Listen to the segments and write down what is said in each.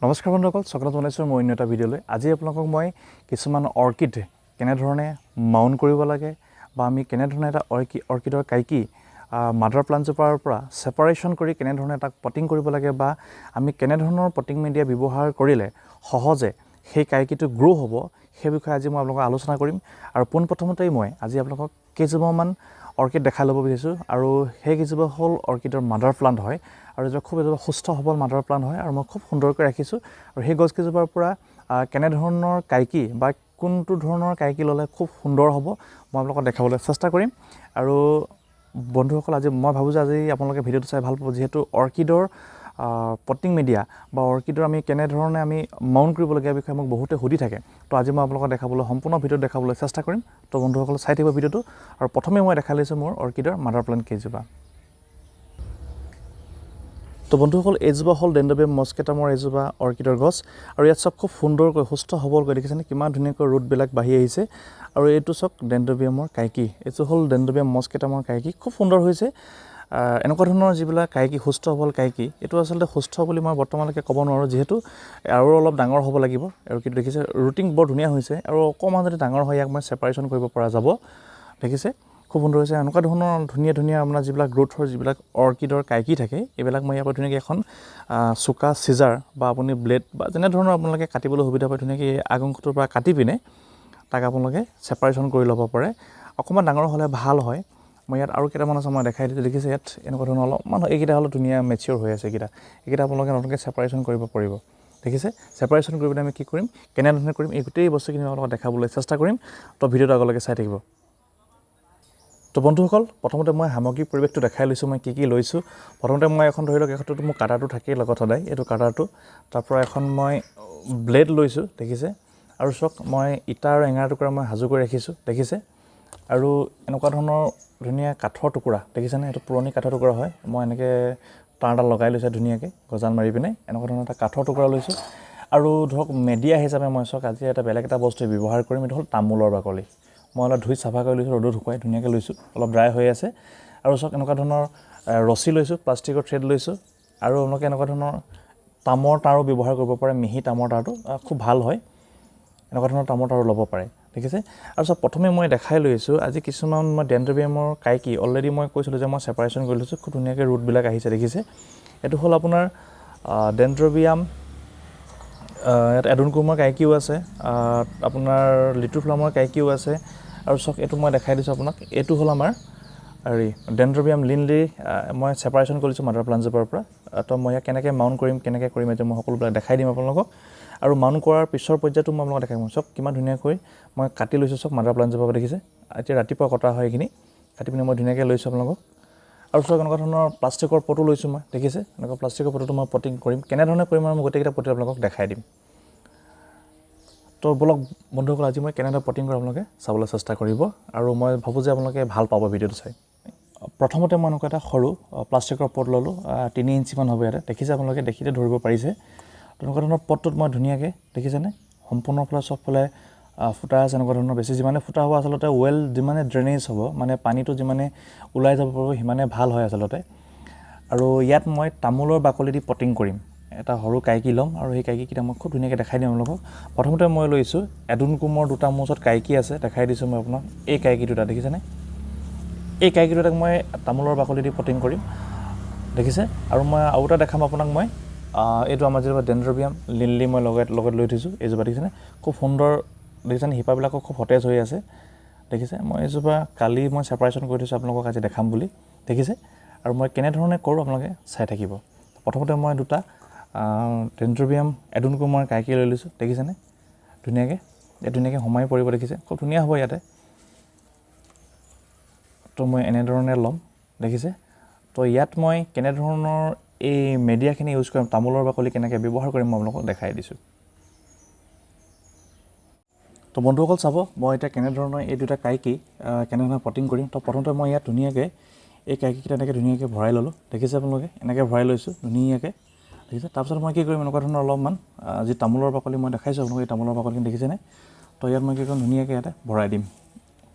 নমস্কাৰ বন্ধুসকল, স্বাগতম জনাইছোঁ মই অন্য এটা ভিডিঅ'লৈ। আজি আপোনালোকক মই কিছুমান অৰ্কিড কেনেধৰণে মাউণ্ট কৰিব লাগে বা আমি কেনেধৰণে এটা অৰ্কিডৰ কাইকি মাদাৰ প্লাণ্টজোপাৰ পৰা ছেপাৰেশ্যন কৰি কেনেধৰণে তাক পটিং কৰিব লাগে বা আমি কেনেধৰণৰ পটিং মিডিয়া ব্যৱহাৰ কৰিলে সহজে সেই কাইকিটো গ্ৰ' হ'ব, সেই বিষয়ে আজি মই আপোনালোকক আলোচনা কৰিম। আৰু পোনপ্ৰথমতেই মই আজি আপোনালোকক কেইজোপামান অৰ্কিড দেখাই ল'ব বিচাৰিছোঁ আৰু সেই কেইজোপা হ'ল অৰ্কিডৰ মাদাৰ প্লাণ্ট হয় আৰু এজোপা খুব সুস্থ সবল মাদাৰ প্লাণ্ট হয় আৰু মই খুব সুন্দৰকৈ ৰাখিছোঁ। আৰু সেই গছকেইজোপাৰ পৰা কেনেধৰণৰ কাইকি বা কোনটো ধৰণৰ কাইকি ল'লে খুব সুন্দৰ হ'ব মই আপোনালোকক দেখাবলৈ চেষ্টা কৰিম। আৰু বন্ধুসকল, আজি মই ভাবোঁ যে আজি আপোনালোকে ভিডিঅ'টো চাই ভাল পাব, যিহেতু অৰ্কিডৰ পটিং মিডিয়া বা অৰ্কিডৰ আমি কেনেধৰণে আমি মাউণ্ট কৰিবলগীয়া বিষয়ে মোক বহুতে সুধি থাকে। তো আজি মই আপোনালোকক দেখাবলৈ সম্পূৰ্ণ ভিডিঅ'ত দেখাবলৈ চেষ্টা কৰিম। তো বন্ধুসকল চাই থাকিব ভিডিঅ'টো। আৰু প্ৰথমে মই দেখাই লৈছোঁ মোৰ অৰ্কিডৰ মাদাৰ প্লাণ্ট কেইজোপা। তো বন্ধুসকল, এইজোপা হ'ল ডেণ্ড্ৰবিয়াম মস্কেটামৰ এজোপা অৰ্কিডৰ গছ আৰু ইয়াত চব খুব সুন্দৰকৈ সুস্থ সবলকৈ দেখিছেনে কিমান ধুনীয়াকৈ ৰুটবিলাক বাঢ়ি আহিছে। আৰু এইটো চক ডেণ্ড্ৰবিয়ামৰ কাইকি, এইটো হ'ল ডেণ্ড্ৰবিয়াম মস্কেটামৰ কাইকি, খুব সুন্দৰ হৈছে। এনেকুৱা ধৰণৰ যিবিলাক কাইকি সুস্থ সবল কাইকি, এইটো আচলতে সুস্থ বুলি মই বৰ্তমানলৈকে ক'ব নোৱাৰোঁ, যিহেতু আৰু অলপ ডাঙৰ হ'ব লাগিব। অৰ্কিড দেখিছে ৰুটিং বৰ ধুনীয়া হৈছে আৰু অকণমান যদি ডাঙৰ হয় ইয়াক মই ছেপাৰেশ্যন কৰিব পৰা যাব। দেখিছে খুব সুন্দৰ হৈছে। এনেকুৱা ধৰণৰ ধুনীয়া ধুনীয়া আপোনাৰ যিবিলাক গ্ৰোথৰ যিবিলাক অৰ্কিডৰ কাইকি থাকে, এইবিলাক মই ইয়াৰ পৰা ধুনীয়াকৈ এখন চোকা চিজাৰ বা আপুনি ব্লেড বা যেনেধৰণৰ আপোনালোকে কাটিবলৈ সুবিধা পায় ধুনীয়াকৈ এই আগংশটোৰ পৰা কাটি পিনে তাক আপোনালোকে ছেপাৰেশ্যন কৰি ল'ব পাৰে। অকণমান ডাঙৰ হ'লে ভাল হয়। মই ইয়াত আৰু কেইটামান আছে, মই দেখাই দিছোঁ। দেখিছে ইয়াত এনেকুৱা ধৰণৰ অলপমান, এইকেইটা হ'লে ধুনীয়া মেচিয়ৰ হৈ আছে। এইকেইটা আপোনালোকে নতুনকৈ ছেপাৰেশ্যন কৰিব পাৰিব। দেখিছে ছেপাৰেশ্যন কৰি পিনে আমি কি কৰিম, কেনেধৰণে কৰিম, এই গোটেই বস্তুখিনি আপোনালোকক দেখাবলৈ চেষ্টা কৰিম। তো ভিডিঅ'টো আগলৈকে চাই থাকিব। তো বন্ধুসকল, প্ৰথমতে মই সামগ্ৰিক পৰিৱেশটো দেখাই লৈছোঁ মই কি লৈছোঁ। প্ৰথমতে মই এখন ধৰি লওক, এখনতো মোৰ কাটাৰটো থাকেই লগত সদায়, এইটো কাটাৰটো। তাৰপৰা এখন মই ব্লেড লৈছোঁ, দেখিছে। আৰু চাওক মই ইটা আৰু এঙাৰ টুকুৰা মই সাজু কৰি ৰাখিছোঁ, দেখিছে। আৰু এনেকুৱা ধৰণৰ ধুনীয়া কাঠৰ টুকুৰা, দেখিছেনে, এইটো পুৰণি কাঠৰ টুকুৰা হয়। মই এনেকৈ তাঁৰডাল লগাই লৈছোঁ ধুনীয়াকৈ গজাল মাৰি পিনে, এনেকুৱা ধৰণৰ এটা কাঠৰ টুকুৰা লৈছোঁ। আৰু ধৰক মেডিয়া হিচাপে মই চাওক আজি এটা বেলেগ এটা বস্তু ব্যৱহাৰ কৰিম, এইটো হ'ল তামোলৰ বাকলি। মই অলপ ধুই চাফা কৰি লৈছোঁ, ৰ'দত শুকুৱাই ধুনীয়াকৈ লৈছোঁ, অলপ ড্ৰাই হৈ আছে। আৰু চাওক এনেকুৱা ধৰণৰ ৰছী লৈছোঁ, প্লাষ্টিকৰ থ্ৰেড লৈছোঁ। আৰু আপোনালোকে এনেকুৱা ধৰণৰ তামৰ তাঁৰো ব্যৱহাৰ কৰিব পাৰে, মিহি তামৰ তাঁৰটো খুব ভাল হয়। এনেকুৱা ধৰণৰ তামৰ তাঁৰো ল'ব পাৰে, দেখিছে। আৰু চাওক প্ৰথমে মই দেখাই লৈছোঁ আজি কিছুমান মই ডেণ্ড্ৰবিয়ামৰ কাইকি অলৰেডি মই কৈছিলোঁ যে মই ছেপাৰেশ্যন কৰি লৈছোঁ, খুব ধুনীয়াকৈ ৰুটবিলাক আহিছে, দেখিছে। এইটো হ'ল আপোনাৰ ডেণ্ড্ৰবিয়াম, ইয়াত এডুনকুমৰ কাইকিও আছে, আপোনাৰ লিটু ফ্লামৰ কাইকিও আছে। আৰু চাওক এইটো মই দেখাই দিছোঁ আপোনাক, এইটো হ'ল আমাৰ হেৰি ডেণ্ড্ৰবিয়াম লিনলি, মই ছেপাৰেশ্যন কৰিছোঁ মাদাৰ প্লাণ্টজোপাৰ পৰা। তো মই ইয়াক কেনেকৈ মাউণ্ট কৰিম, কেনেকৈ কৰিম, এতিয়া মই সকলোবিলাক দেখাই দিম আপোনালোকক। আৰু মাউণ্ট কৰাৰ পিছৰ পৰ্যায়টো মই আপোনালোকক দেখাই দিম। চাওক কিমান ধুনীয়াকৈ মই কাটি লৈছোঁ, চাওক মাদাৰ প্লাণ্টজোপাৰ পৰা, দেখিছে। এতিয়া ৰাতিপুৱা কটা হয় এইখিনি, কাটি পিনে মই ধুনীয়াকৈ লৈছোঁ আপোনালোকক। আৰু চাওক এনেকুৱা ধৰণৰ প্লাষ্টিকৰ পটো লৈছোঁ মই, দেখিছে। এনেকুৱা প্লাষ্টিকৰ পটোটো মই পটিং কৰিম, কেনেধৰণে কৰিম আৰু মই গোটেইকেইটা পটি আপোনালোকক দেখাই দিম। তো বলক বন্ধুসকল, আজি মই কেনেদৰে পটিং কৰোঁ আপোনালোকে চাবলৈ চেষ্টা কৰিব। আৰু মই ভাবোঁ যে আপোনালোকে ভাল পাব ভিডিঅ'টো চাই। প্ৰথমতে মই এনেকুৱা এটা সৰু প্লাষ্টিকৰ পট ল'লোঁ, 3 ইঞ্চিমান হ'ব ইয়াতে, দেখিছে আপোনালোকে, দেখিতে ধৰিব পাৰিছে। তেনেকুৱা ধৰণৰ পটটোত মই ধুনীয়াকৈ, দেখিছেনে, সম্পূৰ্ণফালে চবফালে ফুটা আছে। এনেকুৱা ধৰণৰ বেছি যিমানে ফুটা হ'ব আচলতে যিমানে ড্ৰেইনেজ হ'ব, মানে পানীটো যিমানে ওলাই যাব পাৰিব সিমানে ভাল হয় আচলতে। আৰু ইয়াত মই তামোলৰ বাকলি দি পটিং কৰিম, এটা সৰু কাইকি ল'ম আৰু সেই কাইকিকেইটা মই খুব ধুনীয়াকৈ দেখাই দিম আপোনালোকক। প্ৰথমতে মই লৈছোঁ এডুনকুমৰ দুটা মোৰ ওচৰত কাইকি আছে, দেখাই দিছোঁ মই আপোনাক। এই কাইকি দুটা দেখিছেনে, এই কাইকি দুটাক মই তামোলৰ বাকলি দি পটিং কৰিম, দেখিছে। আৰু মই আৰু এটা দেখাম আপোনাক, মই এইটো আমাৰ যিটো ডেণ্ড্ৰবিয়াম লিনলি মই লগত লৈ থৈছোঁ, এইজোপা দেখিছেনে, খুব সুন্দৰ, দেখিছেনে, শিপাবিলাকো খুব সতেজ হৈ আছে, দেখিছে। মই এইজোপা কালি মই ছেপাৰেশ্যন কৰি থৈছোঁ আপোনালোকক আজি দেখাম বুলি, দেখিছে। আৰু মই কেনেধৰণে কৰোঁ আপোনালোকে চাই থাকিব। প্ৰথমতে মই দুটা ডেণ্ড্ৰবিয়াম এডুনকুমৰ কাইকি লৈ লৈছোঁ, দেখিছেনে, ধুনীয়াকৈ সোমাই পৰিব, দেখিছে, খুব ধুনীয়া হ'ব ইয়াতে। তো মই এনেধৰণে ল'ম, দেখিছে। তো ইয়াত মই কেনেধৰণৰ এই মেডিয়াখিনি ইউজ কৰিম, তামোলৰ বাকলি কেনেকৈ ব্যৱহাৰ কৰিম মই আপোনালোকক দেখাই দিছোঁ। তো বন্ধুসকল চাব, মই এতিয়া কেনেধৰণৰ এই দুটা কাইকি কেনেধৰণে পটিং কৰিম। তো প্ৰথমতে মই ইয়াত ধুনীয়াকৈ এই কাইকিকেইটা এনেকৈ ধুনীয়াকৈ ভৰাই ল'লোঁ, দেখিছে আপোনালোকে, এনেকৈ ভৰাই লৈছোঁ ধুনীয়াকৈ, দেখিছে। তাৰপিছত মই কি কৰিম, এনেকুৱা ধৰণৰ অলপমান যি তামোলৰ বাকলি মই দেখাইছোঁ আপোনালোকে, এই তামোলৰ বাকলিখিনি দেখিছেনে। তো ইয়াত মই কি কৰিম, ধুনীয়াকৈ ইয়াতে ভৰাই দিম,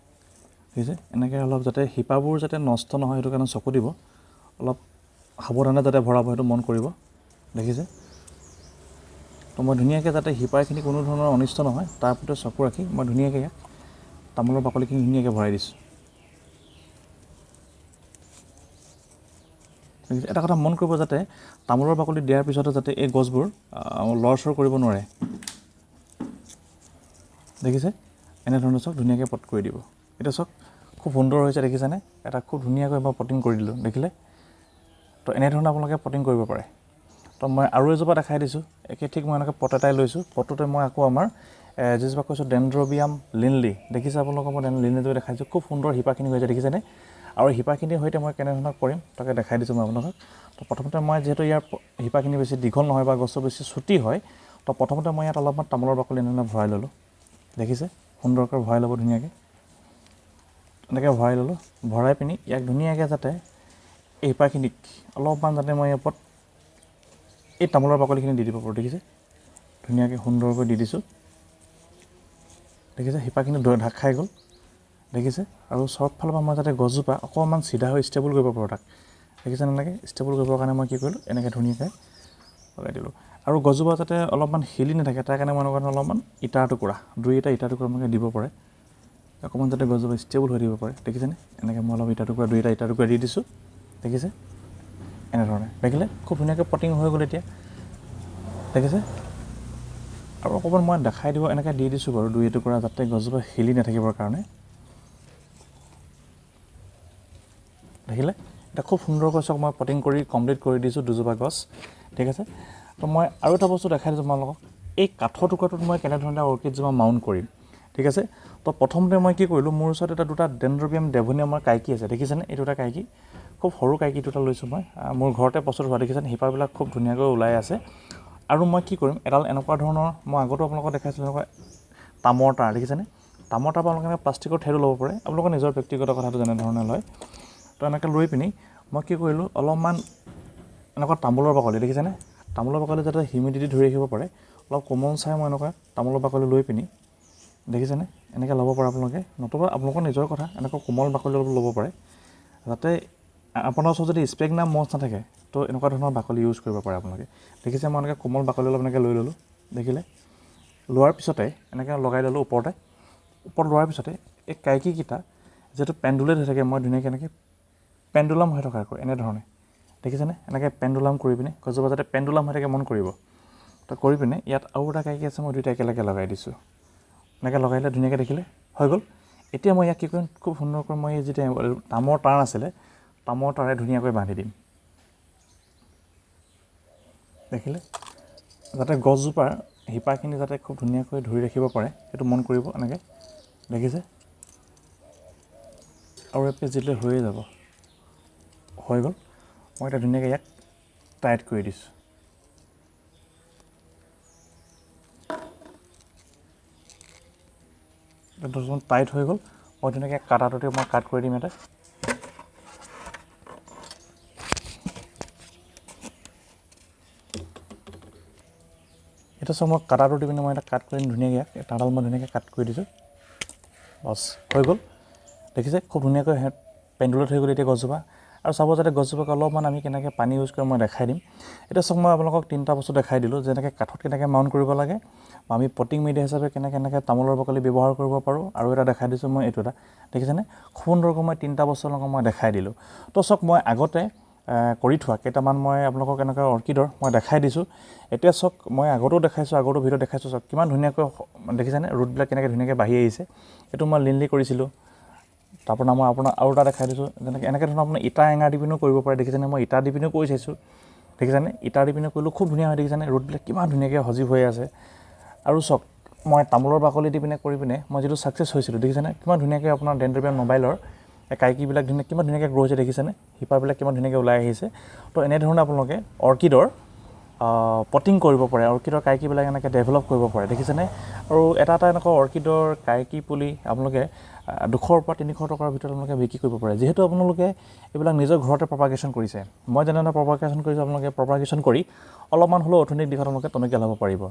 দেখিছে। এনেকৈ অলপ যাতে শিপাবোৰ যাতে নষ্ট নহয় সেইটো কাৰণে চকু দিব, অলপ সাৱধানে যাতে ভৰাব সেইটো মন কৰিব, দেখিছে। তো মই ধুনীয়াকৈ যাতে শিপাখিনি কোনো ধৰণৰ অনিষ্ট নহয় তাৰ প্ৰতি চকু ৰাখি মই ধুনীয়াকৈ ইয়াক তামোলৰ বাকলিখিনি ধুনীয়াকৈ ভৰাই দিছোঁ। এটা কথা মন কৰিব যাতে তামোলৰ বাকলি দিয়াৰ পিছতো যাতে এই গছবোৰ লৰচৰ কৰিব নোৱাৰে। দেখিছে এনেধৰণে চাওক ধুনীয়াকৈ পট কৰি দিব। এতিয়া চাওক খুব সুন্দৰ হৈছে দেখিছেনে, এটা খুব ধুনীয়াকৈ মই পটিং কৰি দিলোঁ দেখিলে। তো এনেধৰণে আপোনালোকে পটিং কৰিব পাৰে। তো মই আৰু এজোপা দেখাই দিছোঁ, একে ঠিক মই এনেকৈ পট এটাই লৈছোঁ, পটটোতে মই আকৌ আমাৰ যিজোপা কৈছোঁ ডেনড্ৰবিয়াম লিনলি, দেখিছে আপোনালোকক মই লিনলিটো দেখাইছোঁ, খুব সুন্দৰ শিপাখিনি হৈছে দেখিছেনে। আৰু শিপাখিনিৰ সৈতে মই কেনেধৰণে কৰিম তাকে দেখাই দিছোঁ মই আপোনালোকক। তো প্ৰথমতে মই যিহেতু ইয়াৰ শিপাখিনি বেছি দীঘল নহয় বা গছটো বেছি চুটি হয়, তো প্ৰথমতে মই ইয়াত অলপমান তামোলৰ বাকলি এনেধৰণে ভৰাই ল'লোঁ। দেখিছে সুন্দৰকৈ ভৰাই ল'ব ধুনীয়াকৈ, এনেকৈ ভৰাই ল'লোঁ। ভৰাই পিনি ইয়াক ধুনীয়াকৈ যাতে এই শিপাখিনিক অলপমান যাতে মই ওপৰত এই তামোলৰ বাকলিখিনি দি দিব পাৰোঁ। দেখিছে ধুনীয়াকৈ সুন্দৰকৈ দি দিছোঁ। দেখিছে শিপাখিনি ঢাক খাই গ'ল দেখিছে। আৰু চবফালৰ পৰা মই যাতে গছজোপা অকণমান চিধা হৈ ষ্টেবল কৰিব পাৰোঁ তাক, দেখিছে এনেকৈ ষ্টেবল কৰিবৰ কাৰণে মই কি কৰিলোঁ এনেকৈ ধুনীয়াকৈ লগাই দিলোঁ। আৰু গছজোপা যাতে অলপমান হিলি নাথাকে তাৰ কাৰণে মই এনেকুৱা অলপমান ইটাৰ টুকুৰা দুই এটা ইটাৰ টুকুৰা এনেকৈ দিব পাৰে, অকণমান যাতে গছজোপা ষ্টেবল হৈ দিব পাৰে। দেখিছেনে এনেকৈ মই অলপ ইটাৰ টুকুৰা দুই এটা ইটাৰ টুকুৰা দি দিছোঁ। দেখিছে এনেধৰণে দেখিলে খুব ধুনীয়াকৈ পটিং হৈ গ'ল এতিয়া দেখিছে। আৰু অকণমান মই দেখাই দিব এনেকৈ দি দিছোঁ বাৰু দুই এটুকুৰা যাতে গছজোপা হিলি নাথাকিবৰ কাৰণে। দেখিলে এতিয়া খুব সুন্দৰকৈ চাওক মই পটিং কৰি কমপ্লিট কৰি দিছোঁ দুজোপা গছ। ঠিক আছে, তো মই আৰু এটা বস্তু দেখাই দিছোঁ আপোনালোকক, এই কাঠৰ টুকুৰাটোত মই কেনেধৰণে অৰ্কিডজোপা মাউণ্ট কৰিম। ঠিক আছে, তো প্ৰথমতে মই কি কৰিলোঁ, মোৰ ওচৰত এটা দুটা ডেনড্ৰবিয়াম ডেভোনিয়ামৰ কাইকি আছে দেখিছেনে, এই দুটা কাইকি খুব সৰু কাইকি দুটা লৈছোঁ মই, মোৰ ঘৰতে প্ৰস্তুত হোৱা দেখিছেনে, শিপাবিলাক খুব ধুনীয়াকৈ ওলাই আছে। আৰু মই কি কৰিম এডাল এনেকুৱা ধৰণৰ, মই আগতো আপোনালোকক দেখাইছিলোঁ এনেকুৱা তামৰ তাঁৰ দেখিছেনে, তামৰ তাঁৰ আপোনালোকে প্লাষ্টিকৰ ঠেৰো ল'ব পাৰে, আপোনালোকৰ নিজৰ ব্যক্তিগত কথাটো যেনেধৰণে লয়। তো এনেকৈ লৈ পিনি মই কি কৰিলোঁ অলপমান এনেকুৱা তামোলৰ বাকলি দেখিছেনে, তামোলৰ বাকলি যাতে হিউমিডিটি ধৰি ৰাখিব পাৰে অলপ কোমল চাই মই এনেকুৱা তামোলৰ বাকলি লৈ পিনি দেখিছেনে এনেকৈ ল'ব পাৰে আপোনালোকে, নতুবা আপোনালোকৰ নিজৰ কথা এনেকুৱা কোমল বাকলি অলপ ল'ব পাৰে, যাতে আপোনাৰ ওচৰত যদি স্পেগনাম মছ নাথাকে তো এনেকুৱা ধৰণৰ বাকলি ইউজ কৰিব পাৰে আপোনালোকে। দেখিছে মই এনেকৈ কোমল বাকলি অলপ এনেকৈ লৈ ল'লোঁ দেখিলে, লোৱাৰ পিছতে এনেকৈ লগাই ল'লোঁ ওপৰত লোৱাৰ পিছতে এই কাইকিকেইটা যিহেতু পেণ্ডুলেট হৈ থাকে মই ধুনীয়াকৈ এনেকৈ পেণ্ডুলাম হৈ থকাকৈ এনেধৰণে দেখিছেনে এনেকৈ পেণ্ডুলাম কৰি পিনে গছজোপা যাতে পেণ্ডুলাম হৈ থাকে মন কৰিব। তো কৰি পিনে ইয়াত আৰু এটা কাইকি আছে মই দুইটা একেলগে লগাই দিছোঁ, এনেকৈ লগাই দিলে ধুনীয়াকৈ দেখিলে হৈ গ'ল। এতিয়া মই ইয়াক কি কৰিম খুব সুন্দৰকৈ মই যেতিয়া তামৰ তাঁৰ আছিলে তামৰ তাঁৰে ধুনীয়াকৈ বান্ধি দিম দেখিলে, যাতে গছজোপাৰ শিপাখিনি যাতে খুব ধুনীয়াকৈ ধৰি ৰাখিব পাৰে সেইটো মন কৰিব এনেকৈ দেখিছে। আৰু এপিচ দিলে হৈয়ে যাব, হৈ গ'ল। মই এতিয়া ধুনীয়াকৈ ইয়াক টাইট কৰি দিছোঁ। দুজন টাইট হৈ গ'ল, মই ধুনীয়াকৈ কাটাটোতে মই কাট কৰি দিম এটা। এতিয়া চব মই কাটাটো দি পিনে মই এটা কাট কৰিম ধুনীয়াকৈ, তাঁৰডাল মই ধুনীয়াকৈ কাট কৰি দিছোঁ, বছ হৈ গ'ল। দেখিছে খুব ধুনীয়াকৈ পেণ্ডুলেট হৈ গ'ল এতিয়া গছজোপা। আৰু চাব যাতে গছজোপাক অলপমান আমি কেনেকৈ পানী ইউজ কৰি মই দেখাই দিম। এতিয়া চব মই আপোনালোকক তিনিটা বস্তু দেখাই দিলোঁ, যেনেকৈ কাঠত কেনেকৈ মাউণ্ট কৰিব লাগে, বা আমি পটিং মিডিয়া হিচাপে কেনেকৈ তামোলৰ বাকলি ব্যৱহাৰ কৰিব পাৰোঁ, আৰু এটা দেখাই দিছোঁ মই এইটো এটা দেখিছেনে, খুব সুন্দৰকৈ মই তিনিটা বস্তু আপোনালোকক মই দেখাই দিলোঁ। তো চব মই আগতে কৰি থোৱা কেইটামান মই আপোনালোকক এনেকৈ অৰ্কিডৰ মই দেখাই দিছোঁ। এতিয়া চাওক মই আগতেও দেখাইছোঁ, আগতো ভিডিঅ' দেখাইছোঁ, চাওক কিমান ধুনীয়াকৈ দেখিছেনে ৰুটবিলাক কেনেকৈ ধুনীয়াকৈ বাঢ়ি আহিছে। এইটো মই লিনলি কৰিছিলোঁ। তাৰপৰা মই আপোনাক আৰু এটা দেখাই দিছোঁ, যেনেকৈ এনেকৈ ধৰণৰ আপোনাৰ ইটা এঙাৰ দি পিনেও কৰিব পাৰে দেখিছেনে, মই ইটা দি পিনেও কৰি চাইছোঁ দেখিছেনে, ইটা দি পিনেও কৰিলোঁ খুব ধুনীয়া হয় দেখিছেনে, ৰুটবিলাক কিমান ধুনীয়াকৈ সজীৱ হৈ আছে। আৰু চাওক মই তামোলৰ বাকলি দি পিনে কৰি পিনে মই যিটো ছাকচেছ হৈছিলোঁ দেখিছেনে, কিমান ধুনীয়াকৈ আপোনাৰ ডেনড্ৰবিয়াম মোবাইলৰ কাইকিবিলাক কিমান ধুনীয়াকৈ গ্ৰ' হৈছে দেখিছেনে, শিপাবিলাক কিমান ধুনীয়াকৈ ওলাই আহিছে। তো এনেধৰণে আপোনালোকে অৰ্কিডৰ পটিং কৰিব পাৰে, অৰ্কিডৰ কাইকিবিলাক এনেকৈ ডেভেলপ কৰিব পাৰে দেখিছেনে। আৰু এটা এনেকুৱা অৰ্কিডৰ কাইকি পুলি আপোনালোকে 200 পৰা 300 টকাৰ ভিতৰত আপোনালোকে বিক্ৰী কৰিব পাৰে, যিহেতু আপোনালোকে এইবিলাক নিজৰ ঘৰতে প্ৰপাগেশ্যন কৰিছে। মই যেনেধৰণে প্ৰপাগেশ্যন কৰিছোঁ আপোনালোকে প্ৰপাগেশ্যন কৰি অলপমান হ'লেও অৰ্থনৈতিক দিশত আপোনালোকে টনকিয়াল হ'ব পাৰিব।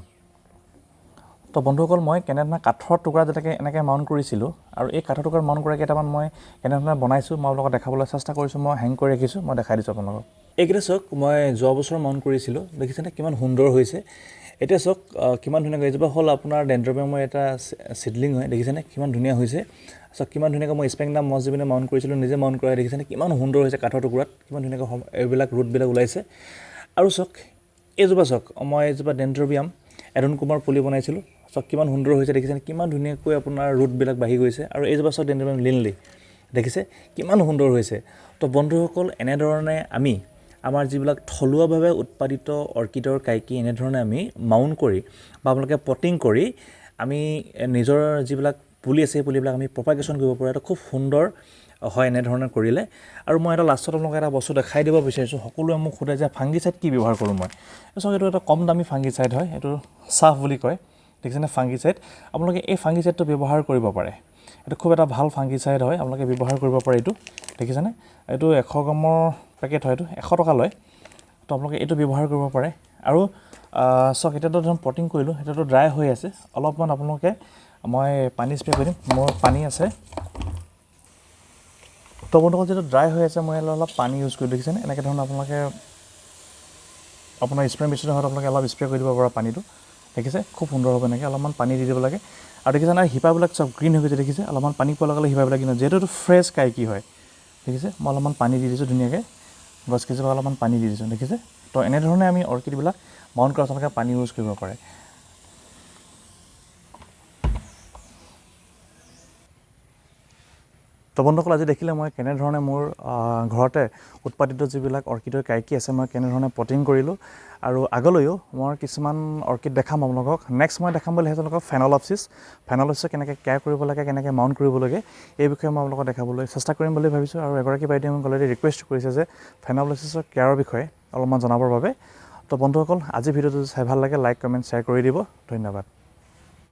তো বন্ধুসকল মই কেনেধৰণে কাঠৰ টুকুৰা যেনেকৈ এনেকৈ মাউণ্ট কৰিছিলোঁ, আৰু এই কাঠৰ টুকুৰা মাউণ্ট কৰা কেইটামান মই কেনেধৰণে বনাইছোঁ মই আপোনালোকক দেখাবলৈ চেষ্টা কৰিছোঁ, মই হেং কৰি ৰাখিছোঁ, মই দেখাই দিছোঁ আপোনালোকক। এইকেইটা চাওক মই যোৱা বছৰ মাউণ্ট কৰিছিলোঁ দেখিছেনে কিমান সুন্দৰ হৈছে এতিয়া চাওক কিমান ধুনীয়াকৈ এজোপা হ'ল আপোনাৰ ডেণ্ড্ৰবিয়ামৰ এটা চিডলিং হয় দেখিছেনে কিমান ধুনীয়া হৈছে চাওক কিমান ধুনীয়াকৈ মই স্পেংডাম মছ দি পিনে মাউণ্ট কৰিছিলোঁ নিজে মাউণ্ট কৰা দেখিছেনে কিমান সুন্দৰ হৈছে কাঠৰ টুকুৰাত কিমান ধুনীয়াকৈ এইবিলাক ৰুটবিলাক ওলাইছে আৰু চাওক এইজোপা চাওক মই এইজোপা ডেণ্ড্ৰবিয়াম এডন কুমাৰ পুলি বনাইছিলোঁ চাওক কিমান সুন্দৰ হৈছে দেখিছেনে কিমান ধুনীয়াকৈ আপোনাৰ ৰুটবিলাক বাঢ়ি গৈছে আৰু এইজোপা চাওক ডেণ্ড্ৰবিয়াম লিনলি দেখিছে কিমান সুন্দৰ হৈছে তো বন্ধুসকল এনেধৰণে আমি আমাৰ যিবিলাক থলুৱাভাৱে উৎপাদিত অৰ্কিডৰ কাইকি এনেধৰণে আমি মাউণ্ট কৰি বা আপোনালোকে পটিং কৰি আমি নিজৰ যিবিলাক পুলি আছে পুলিবিলাক আমি প্ৰপাগেশ্যন কৰিব পৰা এটা খুব সুন্দৰ হয় এনেধৰণে কৰিলে আৰু মই এটা লাষ্টত আপোনালোকক এটা বস্তু দেখাই দিব বিচাৰিছোঁ সকলোৱে মোক সোধে যে ফাংগিচাইড কি ব্যৱহাৰ কৰোঁ মই চাওক এইটো এটা কম দামী ফাংগিচাইড হয় এইটো চাফ বুলি কয় দেখিছেনে ফাংগিচাইড আপোনালোকে এই ফাংগিচাইডটো ব্যৱহাৰ কৰিব পাৰে এইটো খুব এটা ভাল ফাংগিচাইড হয় আপোনালোকে ব্যৱহাৰ কৰিব পাৰে এইটো দেখিছেনে এইটো 100 গ্ৰামৰ পেকেট হয় এইটো 100 টকা লয় তো আপোনালোকে এইটো ব্যৱহাৰ কৰিব পাৰে আৰু চাওক এতিয়াতো ধৰক পটিং কৰিলোঁ এতিয়াতো ড্ৰাই হৈ আছে অলপমান আপোনালোকে মই পানী স্প্ৰে কৰি দিম মোৰ পানী আছে তো বন্ধুসকল যেটো ড্ৰাই হৈ আছে মই অলপ পানী ইউজ কৰি দেখিছেনে এনেকৈ ধৰণৰ আপোনালোকে আপোনাৰ স্প্ৰে মেচিনৰ হয়তো আপোনালোকে অলপ স্প্ৰে কৰি দিব পৰা পানীটো দেখিছে খুব সুন্দৰ হ'ব এনেকৈ অলপমান পানী দি দিব লাগে আৰু দেখিছে না শিপাবিলাক চব গ্ৰীণ হৈ গৈছে দেখিছে অলপমান পানী পোৱাৰ লগে লগে শিপাবিলাক গ্ৰীণ হয় যিহেতু এইটো ফ্ৰেছ কাইকি হয় দেখিছে মই অলপমান পানী দি দিছোঁ ধুনীয়াকৈ গছ কেইজোপা অলপমান পানী দি দিছোঁ দেখিছে তো এনেধৰণে আমি অৰ্কিডবিলাক মাউণ্ট কৰা আপোনালোকে পানী ইউজ কৰিব পাৰে তো বন্ধুসকল আজি দেখিলে মই কেনেধৰণে মোৰ ঘৰতে উৎপাদিত যিবিলাক অৰ্কিডৰ কাইকি আছে মই কেনেধৰণে পটিং কৰিলোঁ আৰু আগলৈও মই কিছুমান অৰ্কিড দেখাম আপোনালোকক নেক্সট মই দেখাম বুলি আপোনালোকক ফেনলপচিছ কেনেকৈ কেয়াৰ কৰিব লাগে কেনেকৈ মাউণ্ট কৰিব লাগে এই বিষয়ে মই আপোনালোকক দেখাবলৈ চেষ্টা কৰিম বুলি ভাবিছোঁ আৰু এগৰাকী বাইদেৱে মোক অলৰেডি ৰিকুৱেষ্ট কৰিছে যে ফেনলপচিছৰ কেয়াৰৰ বিষয়ে অলপমান জনাবৰ বাবে তো বন্ধুসকল আজি ভিডিঅ'টো চাই ভাল লাগে লাইক কমেণ্ট শ্বেয়াৰ কৰি দিব ধন্যবাদ